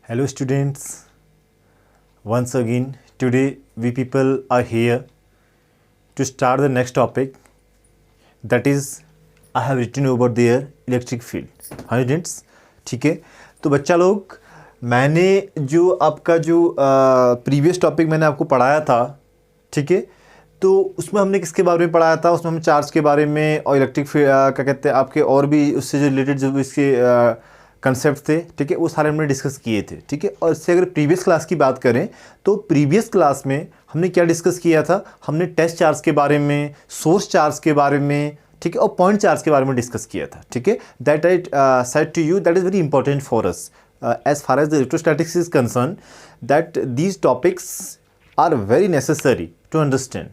Hello students, once again today we people are here to start the next topic, that is I have written over there electric field. हाँ students, ठीक है. तो बच्चा लोग, मैंने जो आपका जो प्रीवियस टॉपिक मैंने आपको पढ़ाया था, ठीक है, तो उसमें हमने किसके बारे में पढ़ाया था? उसमें हम चार्ज के बारे में और इलेक्ट्रिक क्या कहते हैं आपके और भी उससे जो रिलेटेड जो इसके कंसेप्ट थे, ठीक है, वो सारे हमने डिस्कस किए थे, ठीक है. और इससे अगर प्रीवियस क्लास की बात करें तो प्रीवियस क्लास में हमने क्या डिस्कस किया था? हमने टेस्ट चार्ज के बारे में, सोर्स चार्ज के बारे में, ठीक है, और पॉइंट चार्ज के बारे में डिस्कस किया था, ठीक है. That I said to you that is very important for us as far as the electrostatics is concern, that these topics are very necessary to understand,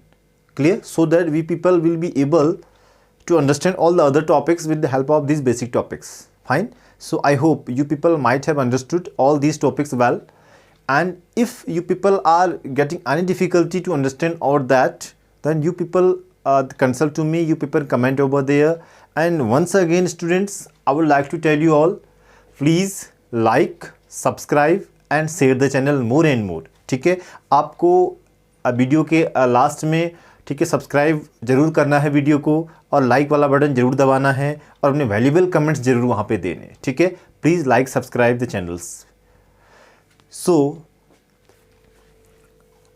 clear, so that we people will be able to understand all the other topics with the help of these basic topics. Fine. So I hope you people might have understood all these topics well, and if you people are getting any difficulty to understand all that, then you people consult to me, you people comment over there. And once again students, I would like to tell you all, please like, subscribe and share the channel more and more. ठीक है, आपको video के last में, ठीक है, subscribe जरूर करना है वीडियो को, और लाइक वाला बटन जरूर दबाना है, और अपने वैल्यूएबल कमेंट्स जरूर वहाँ पे देने, ठीक है. Please like subscribe the channels. So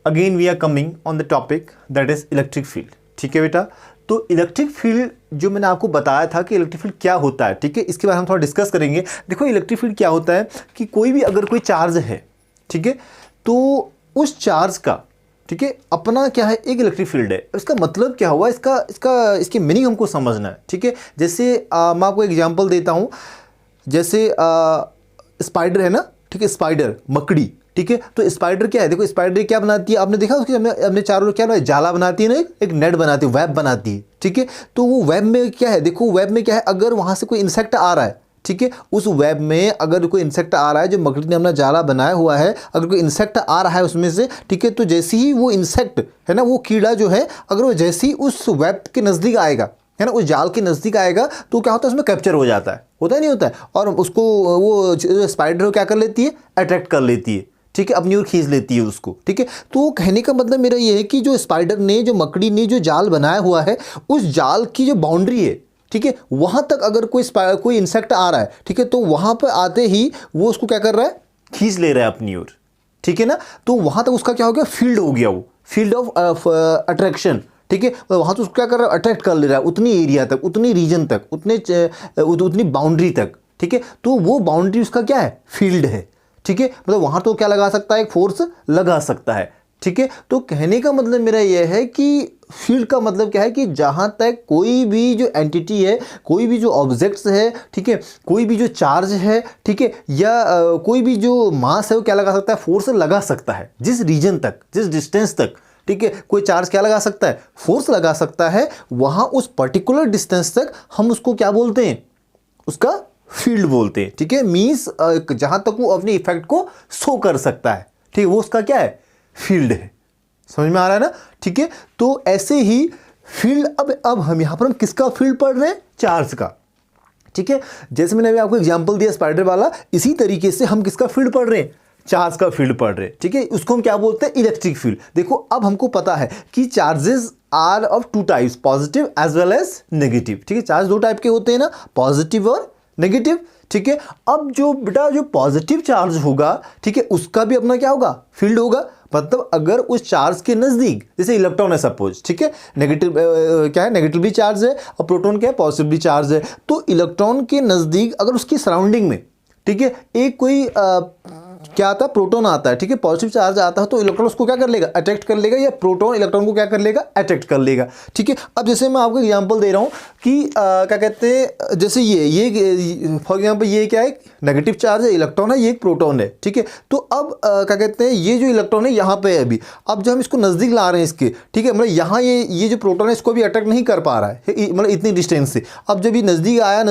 again we are coming on the topic that is electric field. ठीक है बेटा, तो इलेक्ट्रिक फील्ड जो मैंने आपको बताया था कि इलेक्ट्रिक फील्ड क्या होता है, ठीक है, इसके बारे में हम थोड़ा डिस्कस करेंगे. देखो इलेक्ट्रिक फील्ड क्या होता है कि कोई भी अगर कोई चार्ज है, ठीक है, तो उस चार्ज का, ठीक है, अपना क्या है, एक इलेक्ट्रिक फील्ड है. इसका मतलब क्या हुआ, इसकी मीनिंग हमको समझना है, ठीक है. जैसे मैं आपको एग्जांपल देता हूँ. जैसे स्पाइडर है ना, ठीक है, स्पाइडर, मकड़ी, ठीक है. तो स्पाइडर क्या है, देखो स्पाइडर क्या बनाती है, आपने देखा उसके अपने चारों ओर क्या बनाती है, जाला बनाती है ना, एक नेट बनाती है, वेब बनाती है, ठीक है. तो वो वेब में क्या है, देखो वेब में क्या है, अगर वहाँ से कोई इंसेक्ट आ रहा है, ठीक है, उस वेब में अगर कोई इंसेक्ट आ रहा है, जो मकड़ी ने अपना जाला बनाया हुआ है, अगर कोई इंसेक्ट आ रहा है उसमें से, ठीक है, तो जैसे ही वो इंसेक्ट है ना, वो कीड़ा जो है, अगर वो जैसे ही उस वेब के नज़दीक आएगा, है ना, उस जाल के नज़दीक आएगा, तो क्या होता है, उसमें कैप्चर हो जाता है, होता है नहीं होता है, और उसको वो स्पाइडर क्या कर लेती है, अट्रैक्ट कर लेती है, ठीक है, अपनी ओर खींच लेती है उसको, ठीक है. तो कहने का मतलब मेरा ये है कि जो स्पाइडर ने, जो मकड़ी ने जो जाल बनाया हुआ है, उस जाल की जो बाउंड्री है, ठीक है, वहाँ तक अगर कोई इंसेक्ट आ रहा है, ठीक है, तो वहाँ पर आते ही वो उसको क्या कर रहा है, खींच ले रहा है अपनी ओर, ठीक है ना. तो वहाँ तक उसका क्या हो गया, फील्ड हो गया, वो फील्ड ऑफ अट्रैक्शन, ठीक है. वहाँ तो उसको क्या कर रहा है, अट्रैक्ट कर ले रहा है उतनी एरिया तक, उतनी रीजन तक, उतनी बाउंड्री तक, ठीक है. तो वो बाउंड्री उसका क्या है, फील्ड है, ठीक है. मतलब वहाँ तो क्या लगा सकता है, एक फोर्स लगा सकता है, ठीक है. तो कहने का मतलब मेरा यह है कि फील्ड का मतलब क्या है कि जहाँ तक कोई भी जो एंटिटी है, कोई भी जो ऑब्जेक्ट्स है, ठीक है, कोई भी जो चार्ज है, ठीक है, या कोई भी जो मास है, वो क्या लगा सकता है, फोर्स लगा सकता है, जिस रीजन तक, जिस डिस्टेंस तक, ठीक है, कोई चार्ज क्या लगा सकता है, फोर्स लगा सकता है, वहाँ उस पर्टिकुलर डिस्टेंस तक हम उसको क्या बोलते हैं, उसका फील्ड बोलते हैं, ठीक है. मीन्स जहाँ तक वो अपने इफेक्ट को शो कर सकता है, ठीक है, वो उसका क्या है, फील्ड है. समझ में आ रहा है ना, ठीक है. तो ऐसे ही फील्ड, अब हम यहाँ पर हम किसका फील्ड पढ़ रहे हैं, चार्ज का, ठीक है. जैसे मैंने अभी आपको एग्जांपल दिया स्पाइडर वाला, इसी तरीके से हम किसका फील्ड पढ़ रहे हैं, चार्ज का फील्ड पढ़ रहे हैं, ठीक है. उसको हम क्या बोलते हैं, इलेक्ट्रिक फील्ड. देखो अब हमको पता है कि charges are of two types, positive as well as negative, ठीक है. चार्ज दो टाइप के होते हैं ना, पॉजिटिव और नेगेटिव, ठीक है. अब जो बेटा जो पॉजिटिव चार्ज होगा, ठीक है, उसका भी अपना क्या होगा, फील्ड होगा. मतलब अगर उस चार्ज के नज़दीक, जैसे इलेक्ट्रॉन है सपोज, ठीक है, नेगेटिव क्या है, नेगेटिव भी चार्ज है, और प्रोटॉन क्या है, पॉजिटिव भी चार्ज है. तो इलेक्ट्रॉन के नज़दीक अगर उसकी सराउंडिंग में, ठीक है, एक कोई क्या आता है, प्रोटॉन आता है, ठीक है, पॉजिटिव चार्ज आता है, तो इलेक्ट्रॉन उसको क्या कर लेगा, अट्रैक्ट कर लेगा, या प्रोटॉन इलेक्ट्रॉन को क्या कर लेगा, अट्रैक्ट कर लेगा, ठीक है. अब जैसे मैं आपको एग्जांपल दे रहा हूँ कि क्या कहते हैं, जैसे ये फॉर एग्जांपल ये क्या है, नेगेटिव चार्ज है, इलेक्ट्रॉन है, ये एक प्रोटॉन है, ठीक है. तो अब क्या कहते हैं, ये जो इलेक्ट्रॉन है यहाँ पे है अभी, अब जब हम इसको नज़दीक ला रहे हैं इसके, ठीक है, मतलब यहाँ ये जो प्रोटॉन है इसको भी अट्रैक्ट नहीं कर पा रहा है, मतलब इतनी डिस्टेंस से. अब जब ये नज़दीक आया,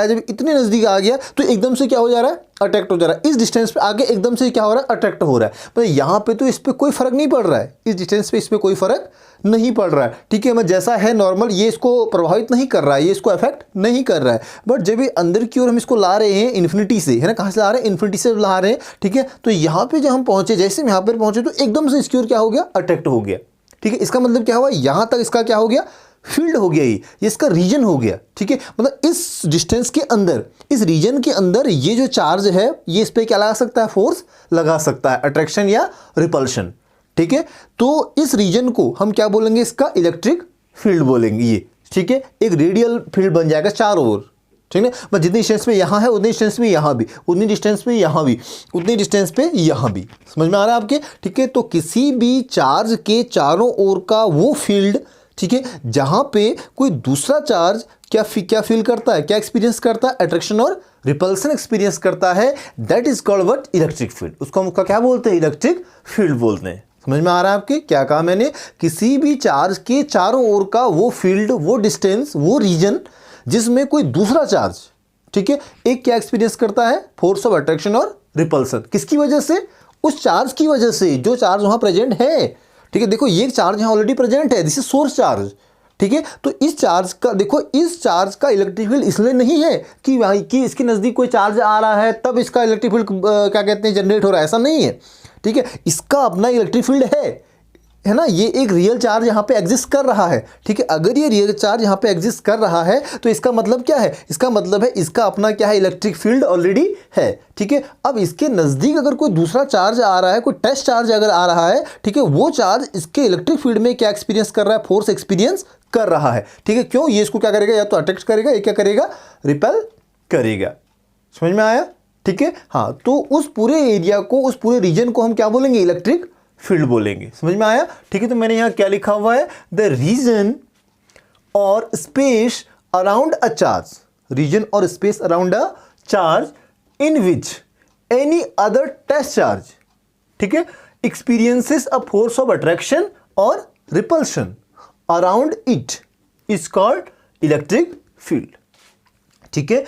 जब इतने नज़दीक आ गया, तो एकदम से क्या हो जा रहा है, अट्रैक्ट हो जा रहा है, इस डिस्टेंस पे आगे एकदम से क्या हो रहा है, अट्रैक्ट हो रहा है। पर यहाँ पे तो इस पर कोई फर्क नहीं पड़ रहा है, इस डिस्टेंस पे इस पर कोई फर्क नहीं पड़ रहा है, ठीक है। मैं जैसा है नॉर्मल, ये इसको प्रभावित नहीं कर रहा है, ये इसको अफेक्ट नहीं कर रहा है। बट जब ये अंदर की ओर हम इसको ला रहे हैं इन्फिनिटी से, है ना, कहाँ से ला रहे हैं, इन्फिनिटी से ला रहे हैं, ठीक है। तो यहाँ पे जब हम पहुंचे, जैसे हम यहाँ पर पहुंचे तो एकदम से इसकी ओर क्या हो गया, अट्रैक्ट हो गया, ठीक है। इसका मतलब क्या हुआ, यहाँ तक इसका क्या हो गया, फील्ड हो गया, ये इसका रीजन हो गया, ठीक है। मतलब इस डिस्टेंस के अंदर, इस रीजन के अंदर ये जो चार्ज है, ये इस पे क्या लगा सकता है, फोर्स लगा सकता है, अट्रैक्शन या रिपल्शन, ठीक है। तो इस रीजन को हम क्या बोलेंगे, इसका इलेक्ट्रिक फील्ड बोलेंगे ये, ठीक है। एक रेडियल फील्ड बन जाएगा चारों ओर, ठीक है। मतलब जितनी डिस्टेंस पे यहाँ है उतनी डिस्टेंस पे यहाँ भी, उतनी डिस्टेंस पे यहाँ भी, उतनी डिस्टेंस पे यहाँ भी, समझ में आ रहा है आपके, ठीक है। तो किसी भी चार्ज के चारों ओर का वो फील्ड, ठीक है, जहाँ पे कोई दूसरा चार्ज क्या फील करता है, क्या एक्सपीरियंस करता है, अट्रैक्शन और रिपल्सन एक्सपीरियंस करता है, that is called what, electric field. उसको हम क्या बोलते हैं, इलेक्ट्रिक फील्ड बोलते हैं। समझ में आ रहा है आपके, क्या कहा मैंने, किसी भी चार्ज के चारों ओर का वो फील्ड, वो डिस्टेंस, वो रीजन जिसमें कोई दूसरा चार्ज, ठीक है, एक क्या एक्सपीरियंस करता है, फोर्स ऑफ अट्रैक्शन और रिपल्सन। किसकी वजह से, उस चार्ज की वजह से जो चार्ज वहां प्रेजेंट है, ठीक है। देखो ये चार्ज यहां ऑलरेडी प्रेजेंट है, दिस इज सोर्स चार्ज, ठीक है। तो इस चार्ज का देखो, इस चार्ज का इलेक्ट्रिक फील्ड इसलिए नहीं है कि इसके नजदीक कोई चार्ज आ रहा है तब इसका इलेक्ट्रिक फील्ड क्या कहते हैं, जनरेट हो रहा है, ऐसा नहीं है, ठीक है। इसका अपना इलेक्ट्रिक फील्ड है ना, ये एक रियल चार्ज यहाँ पे एग्जिस्ट कर रहा है, ठीक है। अगर ये रियल चार्ज यहाँ पे एग्जिस्ट कर रहा है तो इसका मतलब क्या है, इसका मतलब है इसका अपना क्या है, इलेक्ट्रिक फील्ड ऑलरेडी है, ठीक है। अब इसके नज़दीक अगर कोई दूसरा चार्ज आ रहा है, कोई टेस्ट चार्ज अगर आ रहा है, ठीक है, वो चार्ज इसके इलेक्ट्रिक फील्ड में क्या एक्सपीरियंस कर रहा है, फोर्स एक्सपीरियंस कर रहा है, ठीक है। क्यों, ये इसको क्या करेगा, या तो अट्रैक्ट करेगा, या क्या करेगा, रिपेल करेगा। समझ में आया, ठीक है। हाँ, तो उस पूरे एरिया को, उस पूरे रीजन को हम क्या बोलेंगे, इलेक्ट्रिक फील्ड बोलेंगे। समझ में आया, ठीक है। तो मैंने यहां क्या लिखा हुआ है, द रीजन और space around a charge, region और space around a charge in which any other test charge, ठीक है, experiences a force of attraction और repulsion around it is called electric field, ठीक है।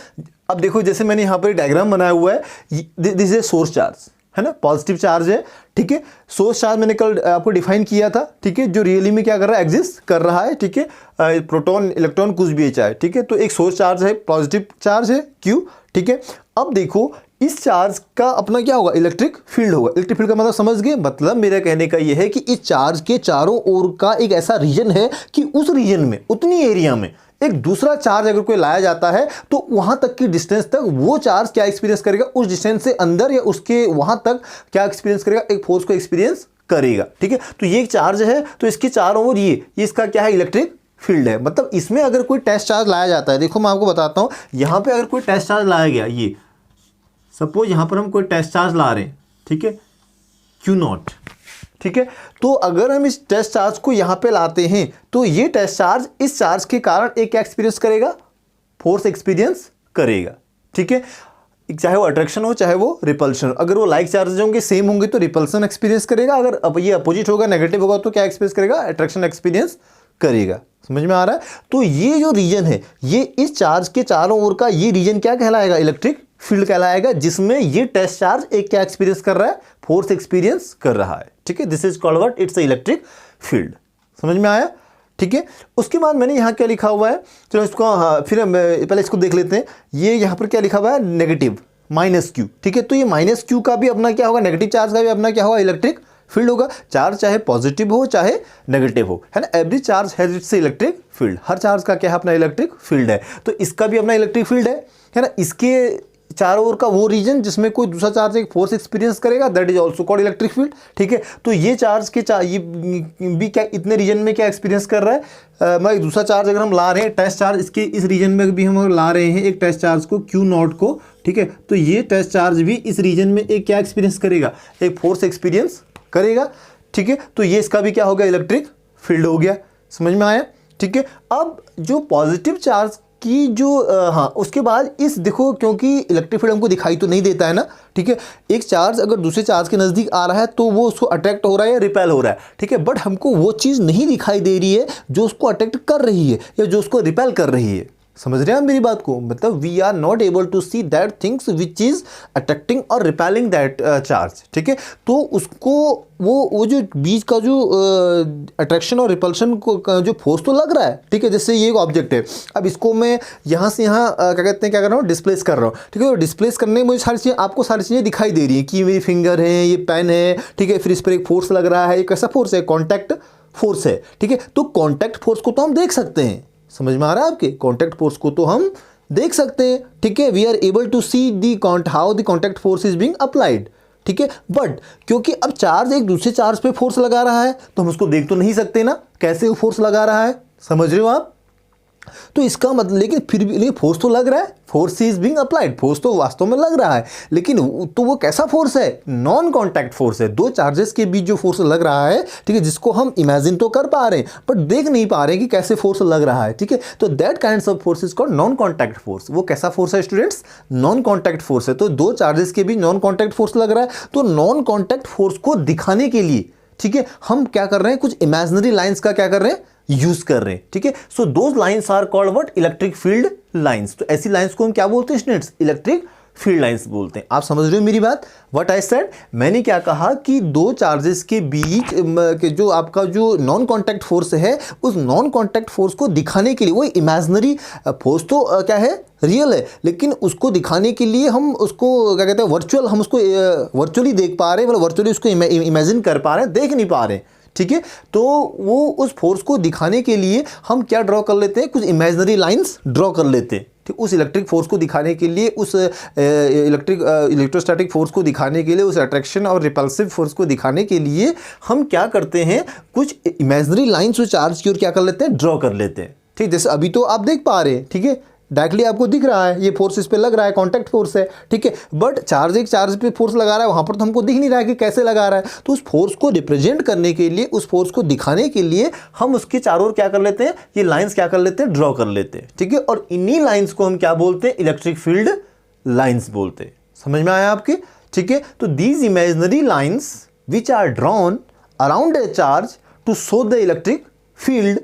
अब देखो, जैसे मैंने यहां पर डायग्राम बनाया हुआ है, this is a source charge, है ना, पॉजिटिव चार्ज है, ठीक है। सोर्स चार्ज मैंने कल आपको डिफाइन किया था, ठीक है, जो रियली में क्या कर रहा है, एग्जिस्ट कर रहा है, ठीक है। प्रोटॉन, इलेक्ट्रॉन, कुछ भी है चाहे, ठीक है। तो एक सोर्स चार्ज है, पॉजिटिव चार्ज है Q, ठीक है। अब देखो, इस चार्ज का अपना क्या होगा, इलेक्ट्रिक फील्ड होगा। इलेक्ट्रिक फील्ड का मतलब समझ गए, मतलब मेरा कहने का यह है कि इस चार्ज के चारों ओर का एक ऐसा रीजन है कि उस रीजन में, उतनी एरिया में एक दूसरा चार्ज अगर कोई लाया जाता है तो वहां तक की डिस्टेंस तक वो चार्ज क्या एक्सपीरियंस करेगा, उस डिस्टेंस से अंदर या उसके वहां तक क्या एक्सपीरियंस करेगा, एक फोर्स को एक्सपीरियंस करेगा, ठीक है। तो ये एक चार्ज है, तो इसके चारों ओर ये इसका क्या है, इलेक्ट्रिक फील्ड है। मतलब इसमें अगर कोई टेस्ट चार्ज लाया जाता है, देखो मैं आपको बताता हूं, यहां पे अगर कोई टेस्ट चार्ज लाया गया, ये सपोज यहां पर हम कोई टेस्ट चार्ज ला रहे हैं, ठीक है, Q0, ठीक है। तो अगर हम इस टेस्ट चार्ज को यहां पे लाते हैं तो ये टेस्ट चार्ज इस चार्ज के कारण एक क्या एक्सपीरियंस करेगा, फोर्स एक्सपीरियंस करेगा, ठीक है। चाहे वो अट्रैक्शन हो, चाहे वो रिपल्शन हो। अगर वो लाइक चार्जेज होंगे, सेम होंगे, तो रिपल्सन एक्सपीरियंस करेगा। अगर अब ये अपोजिट होगा, नेगेटिव होगा, तो क्या एक्सपीरियंस करेगा, अट्रैक्शन एक्सपीरियंस करेगा। समझ में आ रहा है। तो ये जो रीजन है, ये इस चार्ज के चारों ओर का ये रीजन क्या कहलाएगा, इलेक्ट्रिक फील्ड कहलाएगा, जिसमें ये टेस्ट चार्ज एक क्या एक्सपीरियंस कर रहा है, फोर्स एक्सपीरियंस कर रहा है, ठीक है। This is called what, it's electric field. समझ में आया, ठीक है। उसके बाद मैंने यहाँ क्या लिखा हुआ है, चलो इसको, हाँ, फिर पहले इसको देख लेते हैं। ये यहाँ पर क्या लिखा हुआ है, नेगेटिव, -Q, ठीक है। तो ये -Q का भी अपना क्या होगा, नेगेटिव चार्ज का भी अपना क्या होगा, इलेक्ट्रिक फील्ड होगा। चार्ज चाहे पॉजिटिव हो चाहे नेगेटिव हो, है ना, every charge has its electric field. Her charge का क्या है, अपना इलेक्ट्रिक फील्ड है। तो इसका भी अपना इलेक्ट्रिक फील्ड है ना। इसके चारों ओर का वो रीजन जिसमें कोई दूसरा चार्ज एक फोर्स एक्सपीरियंस करेगा, that is also called electric field, ठीक है। तो ये चार्ज के ये भी क्या इतने रीजन में क्या एक्सपीरियंस कर रहा है, मैं दूसरा चार्ज अगर हम ला रहे हैं, टेस्ट चार्ज इसके इस रीजन में भी हम ला रहे हैं एक टेस्ट चार्ज को, Q0 को, ठीक है। तो ये टेस्ट चार्ज भी इस रीजन में एक क्या एक्सपीरियंस करेगा, एक फोर्स एक्सपीरियंस करेगा, ठीक है। तो ये इसका भी क्या हो गया, इलेक्ट्रिक फील्ड हो गया। समझ में आया, ठीक है। अब जो पॉजिटिव चार्ज की जो हाँ, उसके बाद इस देखो, क्योंकि इलेक्ट्रिक फील्ड हमको दिखाई तो नहीं देता है ना, ठीक है। एक चार्ज अगर दूसरे चार्ज के नज़दीक आ रहा है तो वो उसको अट्रैक्ट हो रहा है या रिपेल हो रहा है, ठीक है। बट हमको वो चीज़ नहीं दिखाई दे रही है जो उसको अट्रैक्ट कर रही है या जो उसको रिपेल कर रही है, समझ रहे हैं आप मेरी बात को? मतलब we are not able to see that things which is attracting और रिपेलिंग दैट चार्ज, ठीक है। तो उसको वो जो बीच का जो अट्रैक्शन और रिपल्शन को जो फोर्स तो लग रहा है, ठीक है। जैसे ये एक ऑब्जेक्ट है, अब इसको मैं यहाँ से यहाँ क्या कहते हैं, क्या कर रहा हूँ, डिस्प्लेस कर रहा हूँ, ठीक है। तो डिस्प्लेस करने में मुझे सारी चीज़ें, आपको सारी चीज़ें दिखाई दे रही हैं कि मेरी फिंगर है, ये पेन है, ठीक है। फिर इस पर एक फोर्स लग रहा है, ये कैसा फोर्स है, कॉन्टैक्ट फोर्स है, ठीक है। तो कॉन्टैक्ट फोर्स को तो हम देख सकते हैं, समझ में आ रहा है आपके? कॉन्टैक्ट फोर्स को तो हम देख सकते हैं, ठीक है। We are able to see the how the contact force is being applied, ठीक है। बट क्योंकि अब चार्ज एक दूसरे चार्ज पे फोर्स लगा रहा है, तो हम उसको देख तो नहीं सकते ना, कैसे वो फोर्स लगा रहा है, समझ रहे हो आप? तो इसका मतलब, लेकिन फिर भी फोर्स तो लग रहा है, force is being applied, force तो वास्तव में लग रहा है, लेकिन तो वो कैसा फोर्स है, नॉन कॉन्टैक्ट फोर्स है। दो चार्जेस के बीच जो फोर्स लग रहा है, ठीक है, जिसको हम इमेजिन तो कर पा रहे हैं बट देख नहीं पा रहे हैं कि कैसे फोर्स लग रहा है, ठीक है। तो that kinds of force is called non contact force. वो कैसा फोर्स है स्टूडेंट्स? नॉन कॉन्टैक्ट फोर्स है। तो दो चार्जेस के बीच नॉन कॉन्टैक्ट फोर्स लग रहा है, तो नॉन कॉन्टैक्ट फोर्स को दिखाने के लिए, ठीक है, हम क्या कर रहे हैं, कुछ इमेजिनरी लाइंस का क्या कर रहे हैं, यूज कर रहे हैं, ठीक है। So those lines are called what, electric field lines. तो ऐसी लाइंस को हम क्या बोलते हैं स्टूडेंट्स? इलेक्ट्रिक फील्ड लाइंस बोलते हैं। आप समझ रहे हो मेरी बात? व्हाट आई सेड, मैंने क्या कहा कि दो चार्जेस के बीच के जो आपका जो नॉन कॉन्टैक्ट फोर्स है, उस नॉन कॉन्टैक्ट फोर्स को दिखाने के लिए, वो इमेजिनरी फोर्स तो क्या है, रियल है, लेकिन उसको दिखाने के लिए हम उसको क्या कहते हैं, वर्चुअल, हम उसको वर्चुअली देख पा रहे हैं, मतलब वर्चुअली उसको इमेजिन कर पा रहे हैं, देख नहीं पा रहे हैं, ठीक है। तो वो उस फोर्स को दिखाने के लिए हम क्या ड्रॉ कर लेते हैं, कुछ इमेजिनरी लाइंस ड्रॉ कर लेते हैं, ठीक। उस इलेक्ट्रिक फोर्स को दिखाने के लिए, उस इलेक्ट्रोस्टैटिक फोर्स को दिखाने के लिए, उस अट्रैक्शन और रिपल्सिव फोर्स को दिखाने के लिए हम क्या करते हैं, कुछ इमेजिनरी लाइंस उस चार्ज की ओर क्या कर लेते हैं, ड्रॉ कर लेते हैं, ठीक। जैसे अभी तो आप देख पा रहे हैं, ठीक है, डायरेक्टली आपको दिख रहा है, ये फोर्स इस पे लग रहा है, कॉन्टैक्ट फोर्स है, ठीक है। बट चार्ज एक चार्ज पे फोर्स लगा रहा है, वहां पर तो हमको दिख नहीं रहा है कि कैसे लगा रहा है। तो उस फोर्स को रिप्रेजेंट करने के लिए, उस फोर्स को दिखाने के लिए हम उसके चारों ओर क्या कर लेते हैं, ये लाइंस क्या कर लेते हैं, ड्रॉ कर लेते हैं, ठीक है। और इन्हीं लाइंस को हम क्या बोलते हैं, इलेक्ट्रिक फील्ड लाइंस बोलते हैं। समझ में आया आपके? ठीक है। तो these imaginary lines which are drawn around a charge to show the electric field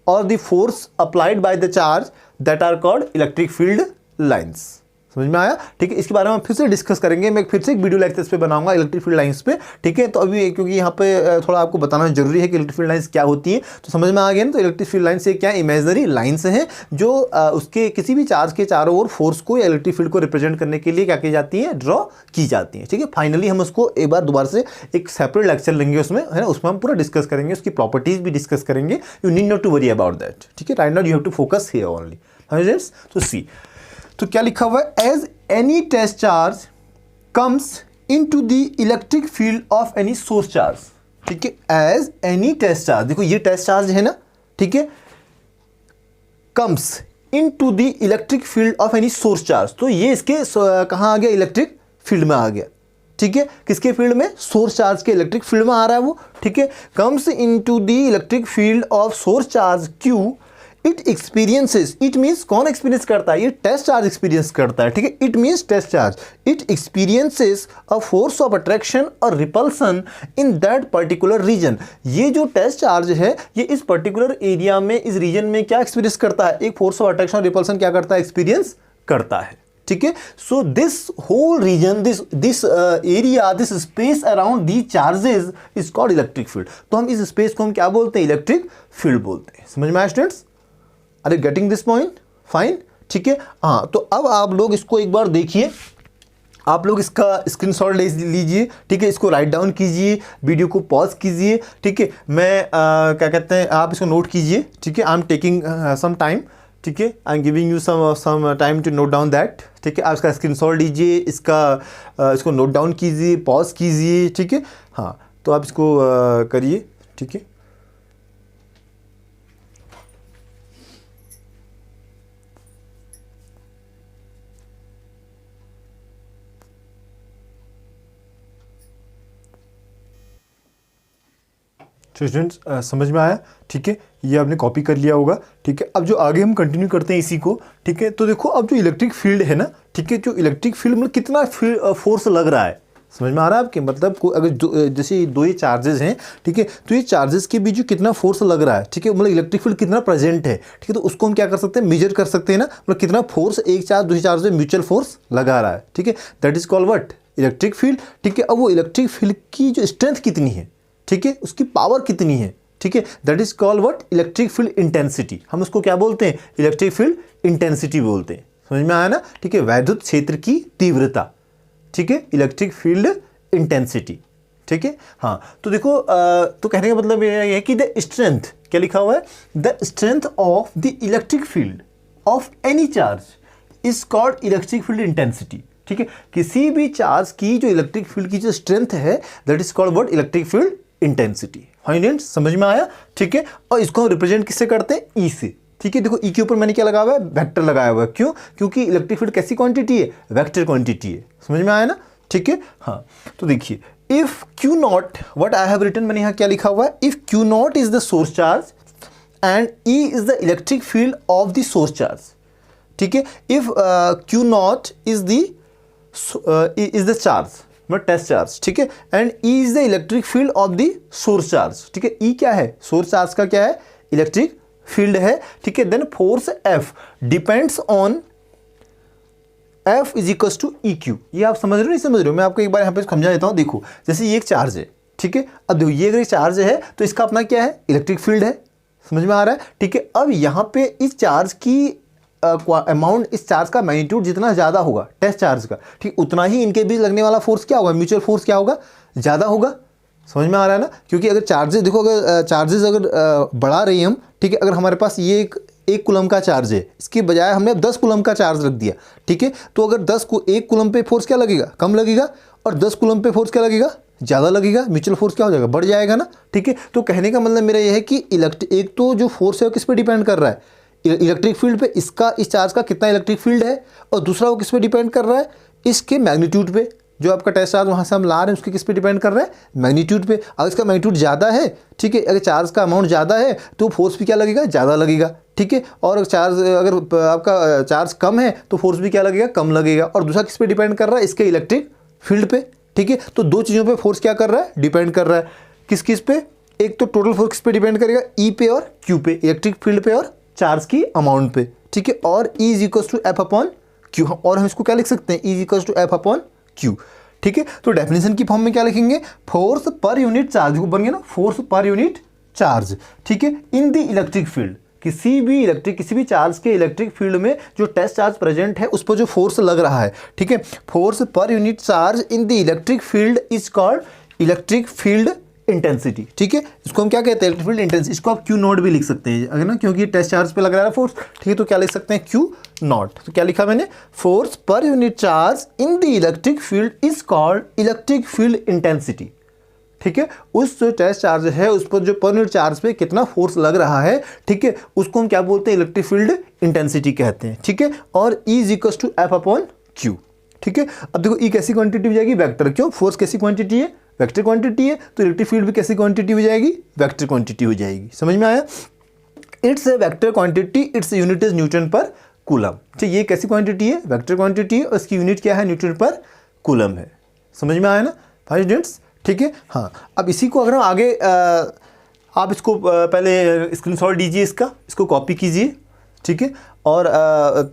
or the force applied by the charge that are called electric field lines। समझ में आया? ठीक है। इसके बारे में हम फिर से डिस्कस करेंगे, मैं फिर से एक वीडियो लेक्चर इस पे बनाऊंगा इलेक्ट्रिक फील्ड लाइंस पे, ठीक है। तो अभी क्योंकि यहाँ पे थोड़ा आपको बताना जरूरी है कि इलेक्ट्रिक फील्ड लाइंस क्या होती है, तो समझ में आ गया ना। तो इलेक्ट्रिक फील्ड लाइंस क्या इमेजिनरी लाइंस हैं जो उसके किसी भी चार्ज के चारों ओर फोर्स को या इलेक्ट्रिक फील्ड को रिप्रेजेंट करने के लिए क्या की जाती है, ड्रॉ की जाती है, ठीक है। फाइनली हम उसको एक बार दोबारा से एक सेपरेट लेक्चर लेंगे उसमें, है ना, उसमें हम पूरा डिस्कस करेंगे, उसकी प्रॉपर्टीज भी डिस्कस करेंगे। You need not to worry about that, ठीक है। Right now you have to focus here only. तो सी, तो क्या लिखा हुआ है, as any test charge comes into the electric field of any source charge, ठीक है। एज एनी टेस्ट चार्ज, देखो ये टेस्ट चार्ज है ना, ठीक है, comes into the electric field of any source charge. तो ये इसके कहाँ आ गया, इलेक्ट्रिक फील्ड में आ गया, ठीक है। किसके फील्ड में, सोर्स चार्ज के इलेक्ट्रिक फील्ड में आ रहा है वो, ठीक है। Comes into the electric field of source charge Q, it experiences, it means कौन एक्सपीरियंस करता है, ये टेस्ट चार्ज एक्सपीरियंस करता है, ठीक है। It means test charge, it experiences a force of attraction और repulsion in that particular region. ये जो टेस्ट चार्ज है, ये इस पर्टिकुलर एरिया में, इस रीजन में क्या एक्सपीरियंस करता है, एक फोर्स ऑफ अट्रैक्शन और रिपल्सन क्या करता है, एक्सपीरियंस करता है, ठीक है। So this whole region, this area, this space around the charges is called electric field. तो हम इस स्पेस को हम क्या बोलते हैं, इलेक्ट्रिक फील्ड बोलते हैं। समझ में आया students? Are you getting this point? Fine, ठीक है। हाँ, तो अब आप लोग इसको एक बार देखिए, आप लोग इसका स्क्रीनशॉट ले लीजिए, ठीक है। इसको राइट डाउन कीजिए, वीडियो को पॉज कीजिए, ठीक है। मैं क्या कहते हैं, आप इसको नोट कीजिए, ठीक है। I am taking some time, ठीक है। I am giving you some time to note down that, ठीक है। आप इसका स्क्रीनशॉट लीजिए, इसको नोट डाउन कीजिए, पॉज कीजिए, ठीक है। हाँ, तो आप इसको करिए, ठीक है। स्टूडेंट्स समझ में आया, ठीक है। ये आपने कॉपी कर लिया होगा, ठीक है। अब जो आगे हम कंटिन्यू करते हैं इसी को, ठीक है। तो देखो अब जो इलेक्ट्रिक फील्ड है ना, ठीक है, जो इलेक्ट्रिक फील्ड में कितना फोर्स लग रहा है, समझ में आ रहा है आपके, मतलब अगर जैसे दो ये चार्जेस हैं, ठीक है, तो ये चार्जेस के बीच जो कितना फोर्स लग रहा है, ठीक है, मतलब इलेक्ट्रिक फील्ड कितना प्रेजेंट है, ठीक है, तो उसको हम क्या कर सकते हैं, मेजर कर सकते हैं ना, मतलब कितना फोर्स एक चार्ज दूसरे चार्ज में म्यूचुअल फोर्स लगा रहा है, ठीक है, that is called what, electric field, ठीक है। अब वो इलेक्ट्रिक फील्ड की जो स्ट्रेंथ कितनी है, ठीक है, उसकी पावर कितनी है, ठीक है, that is called what, electric field intensity. हम उसको क्या बोलते हैं, इलेक्ट्रिक फील्ड इंटेंसिटी बोलते हैं। समझ में आया ना, ठीक है, वैद्युत क्षेत्र की तीव्रता, ठीक है, इलेक्ट्रिक फील्ड इंटेंसिटी, ठीक है। हाँ, तो देखो तो कहने का मतलब ये है कि द स्ट्रेंथ, क्या लिखा हुआ है, the strength of the electric field of any charge is called electric field intensity, ठीक है। किसी भी चार्ज की जो इलेक्ट्रिक फील्ड की जो स्ट्रेंथ है, that is called what, electric field intensity. Fine, समझ में आया, ठीक है। और इसको हम रिप्रेजेंट किससे करते हैं, ई से, ठीक है। देखो ई के ऊपर मैंने क्या लगाया हुआ है, वेक्टर लगाया हुआ है, क्यों, क्योंकि इलेक्ट्रिक फील्ड कैसी क्वांटिटी है, वेक्टर क्वांटिटी है। समझ में आया ना, ठीक है। हाँ, तो देखिए, if q naught, what I have written, मैंने यहाँ क्या लिखा हुआ है, if q naught is the source charge and E is the electric field of the source charge, ठीक है। If q naught is the charge, मतलब टेस्ट चार्ज, ठीक है, and E is the electric field of the source charge, ठीक है। ई क्या है, source charge का क्या है, इलेक्ट्रिक फील्ड है, ठीक है। Then force F depends on F is equal to E q. ये आप समझ रहे हो नहीं समझ रहे हो, मैं आपको एक बार यहाँ पे समझा देता हूँ। देखो, जैसे ये एक चार्ज है, ठीक है, अब देखो ये अगर एक चार्ज है तो इसका अपना क्या है, इलेक्ट्रिक फील्ड है। समझ में आ रहा है, ठीक है। अब यहाँ पे इस चार्ज की अमाउंट, इस चार्ज का मैग्नीट्यूड जितना ज़्यादा होगा टेस्ट चार्ज का, ठीक, उतना ही इनके बीच लगने वाला फोर्स क्या होगा, म्यूचुअल फोर्स क्या होगा, ज़्यादा होगा। समझ में आ रहा है ना, क्योंकि अगर चार्जेस, देखो अगर चार्जेस अगर बढ़ा रही है हम, ठीक है, अगर हमारे पास ये एक कूलम का चार्ज है, इसके बजाय हमने 10 कूलम का चार्ज रख दिया, ठीक है, तो अगर 1 कूलम पे फोर्स क्या लगेगा, कम लगेगा, और 10 कूलम पे फोर्स क्या लगेगा, ज़्यादा लगेगा, म्यूचुअल फोर्स क्या हो जाएगा, बढ़ जाएगा ना, ठीक है। तो कहने का मतलब मेरा यह है कि एक तो जो फोर्स है वो किस पे डिपेंड कर रहा है, इलेक्ट्रिक फील्ड पे, इस चार्ज का कितना इलेक्ट्रिक फील्ड है, और दूसरा वो किस पे डिपेंड कर रहा है, इसके मैग्नीट्यूड पे, जो आपका टेस्ट चार्ज वहाँ से हम ला रहे हैं उसके किस पे डिपेंड कर रहा है, मैग्नीट्यूड पे। अगर इसका मैग्नीट्यूड ज़्यादा है, ठीक है, अगर चार्ज का अमाउंट ज़्यादा है तो फोर्स भी क्या लगेगा, ज़्यादा लगेगा, ठीक है। और अगर आपका चार्ज कम है तो फोर्स भी क्या लगेगा, कम लगेगा। और दूसरा किस पे डिपेंड कर रहा है, इसके इलेक्ट्रिक फील्ड पे, ठीक है। तो दो चीज़ों पर फोर्स क्या कर रहा है, डिपेंड कर रहा है। किस पे, एक तो टोटल फोर्स किस पे डिपेंड करेगा, ई पे और क्यू पे, इलेक्ट्रिक फील्ड पे और चार्ज की अमाउंट पे, ठीक है। और E is equal to F upon q, और हम इसको क्या लिख सकते हैं, E is equal to F upon q, ठीक है। तो डेफिनेशन की फॉर्म में क्या लिखेंगे, फोर्स पर यूनिट चार्ज, बन गया ना, फोर्स पर यूनिट चार्ज, ठीक है, इन द इलेक्ट्रिक फील्ड। किसी भी चार्ज के इलेक्ट्रिक फील्ड में जो टेस्ट चार्ज प्रेजेंट है उस पर जो फोर्स लग रहा है, ठीक है, force per unit charge in the electric field is called electric field intensity, ठीक है। इसको हम क्या कहते हैं, इलेक्ट्रिक फील्ड इंटेंसिटी। इसको आप क्यू नॉट भी लिख सकते हैं, अगर ना, क्योंकि टेस्ट चार्ज पे लग रहा है फोर्स, ठीक है, तो क्या लिख सकते हैं, क्यू नॉट। तो क्या लिखा मैंने, force per unit charge in the electric field is called electric field intensity, ठीक है। उस जो टेस्ट चार्ज है उस पर जो पर यूनिट चार्ज पे कितना फोर्स लग रहा है, ठीक है, उसको हम क्या बोलते हैं, इलेक्ट्रिक फील्ड इंटेंसिटी कहते हैं, ठीक है। और E is equal to F upon q, ठीक है। अब देखो ई कैसी क्वांटिटी हो जाएगी, वेक्टर, क्यों, फोर्स कैसी क्वांटिटी है, वेक्टर क्वांटिटी है, तो इलेक्ट्रिक फील्ड भी कैसी क्वांटिटी हो जाएगी, वेक्टर क्वांटिटी हो जाएगी। समझ में आया, it's a vector quantity, its unit is Newton पर कूलम, ठीक, ये कैसी क्वांटिटी है, वेक्टर क्वांटिटी है, और इसकी यूनिट क्या है, न्यूटन पर कूलम है। समझ में आया ना फाइव स्टूडेंट्स, ठीक है। हाँ, अब इसी को अगर हम आगे आप इसको पहले स्क्रीनशॉट लीजिए, इसको कॉपी कीजिए, ठीक है, और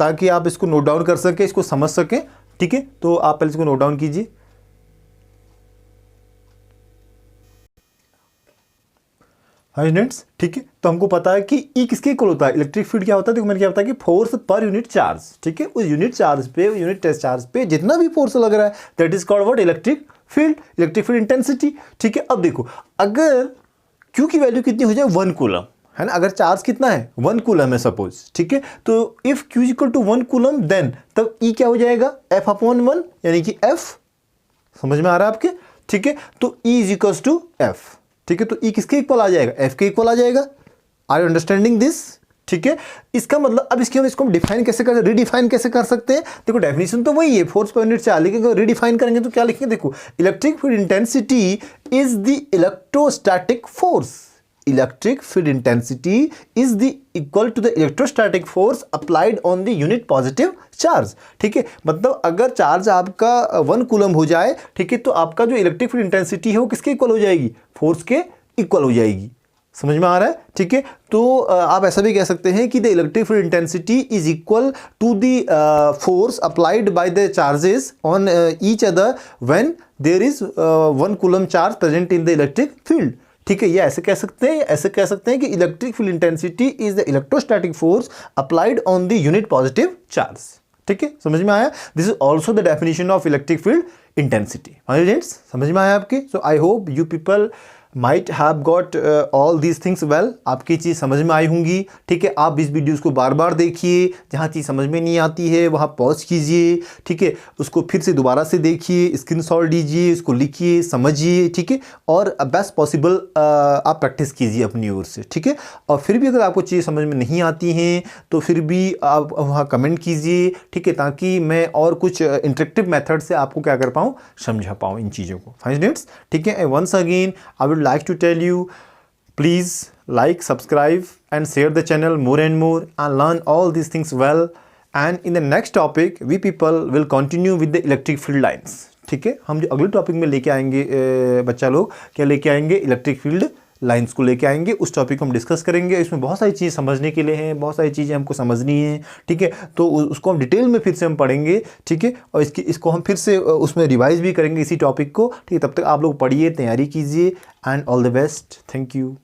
ताकि आप इसको नोट डाउन कर सकें, इसको समझ सकें, ठीक है। तो आप पहले इसको नोट डाउन कीजिए। हाँ स्टूडेंट्स, ठीक है, तो हमको पता है कि ई किसके इक्वल होता है, इलेक्ट्रिक फील्ड क्या होता है, देखो मैंने क्या बताया कि फोर्स पर यूनिट चार्ज, ठीक है, उस यूनिट चार्ज पे, यूनिट टेस्ट चार्ज पे जितना भी फोर्स लग रहा है, that is called what, electric field, electric field intensity, ठीक है। अब देखो, अगर क्यू की वैल्यू कितनी हो जाए, 1 कूलम, है ना, अगर चार्ज कितना है, 1 कूलम है सपोज, ठीक है, तो if q is equal to 1 coulomb, then तब ई क्या हो जाएगा, एफ अपॉन 1, यानी कि एफ। समझ में आ रहा है आपके, ठीक है। तो E is equal to F, ठीक है। तो ई किसके इक्वल आ जाएगा, एफ के इक्वल आ जाएगा। आर यू अंडरस्टैंडिंग दिस, ठीक है। इसका मतलब अब इसको हम डिफाइन कैसे कर, रीडिफाइन कैसे कर सकते हैं, देखो डेफिनेशन तो वही है, फोर्स पर यूनिट चार्ज, लेकिन रीडिफाइन करेंगे तो क्या लिखेंगे, देखो electric field intensity is the electrostatic force electric field intensity is the equal to the electrostatic force applied on the unit positive charge. ठीक है, मतलब अगर चार्ज आपका 1 कूलम हो जाए, ठीक है, तो आपका जो इलेक्ट्रिक फील्ड इंटेंसिटी है वो किसके इक्वल हो जाएगी? फोर्स के इक्वल हो जाएगी। समझ में आ रहा है? ठीक है, तो आप ऐसा भी कह सकते हैं कि the electric field intensity is equal to the force applied by the charges on each other when there is 1 coulomb charge present in the electric field. ठीक है, ये ऐसे कह सकते हैं, ऐसे कह सकते हैं कि electric field intensity is the electrostatic force applied on the unit positive charge. ठीक है, समझ में आया? This is also the definition of electric field intensity. Friends, समझ में आया आपके? So I hope you people might have got all these things well। आपकी चीज़ समझ में आई होंगी। ठीक है, आप इस वीडियोज़ को बार बार देखिए, जहाँ चीज़ समझ में नहीं आती है वहाँ पॉज कीजिए। ठीक है, उसको फिर से दोबारा से देखिए, स्क्रीनशॉट लीजिए, उसको लिखिए, समझिए। ठीक है, और बेस्ट पॉसिबल आप प्रैक्टिस कीजिए अपनी ओर से। ठीक है, और फिर भी अगर आपको चीज़ समझ में नहीं आती हैं तो फिर भी आप वहाँ कमेंट कीजिए। ठीक है, ताकि मैं और कुछ इंटरेक्टिव मेथड से आपको क्या कर पाऊँ, समझा पाऊँ इन चीज़ों को। फाइन स्टूडेंट्स, ठीक है, once again I would like to tell you, please like, subscribe and share the channel more and more and learn all these things well, and in the next topic we people will continue with the electric field lines। ठीक है, हम जो अगले topic में लेके आएंगे बच्चा लोग क्या लेके आएंगे, इलेक्ट्रिक फील्ड लाइंस को लेके आएंगे। उस टॉपिक को हम डिस्कस करेंगे। इसमें बहुत सारी चीज़ समझने के लिए हैं, बहुत सारी चीज़ें हमको समझनी है। ठीक है, तो उसको हम डिटेल में फिर से हम पढ़ेंगे। ठीक है, और इसको हम फिर से उसमें रिवाइज भी करेंगे इसी टॉपिक को। ठीक है, तब तक आप लोग पढ़िए, तैयारी कीजिए and all the best. Thank you.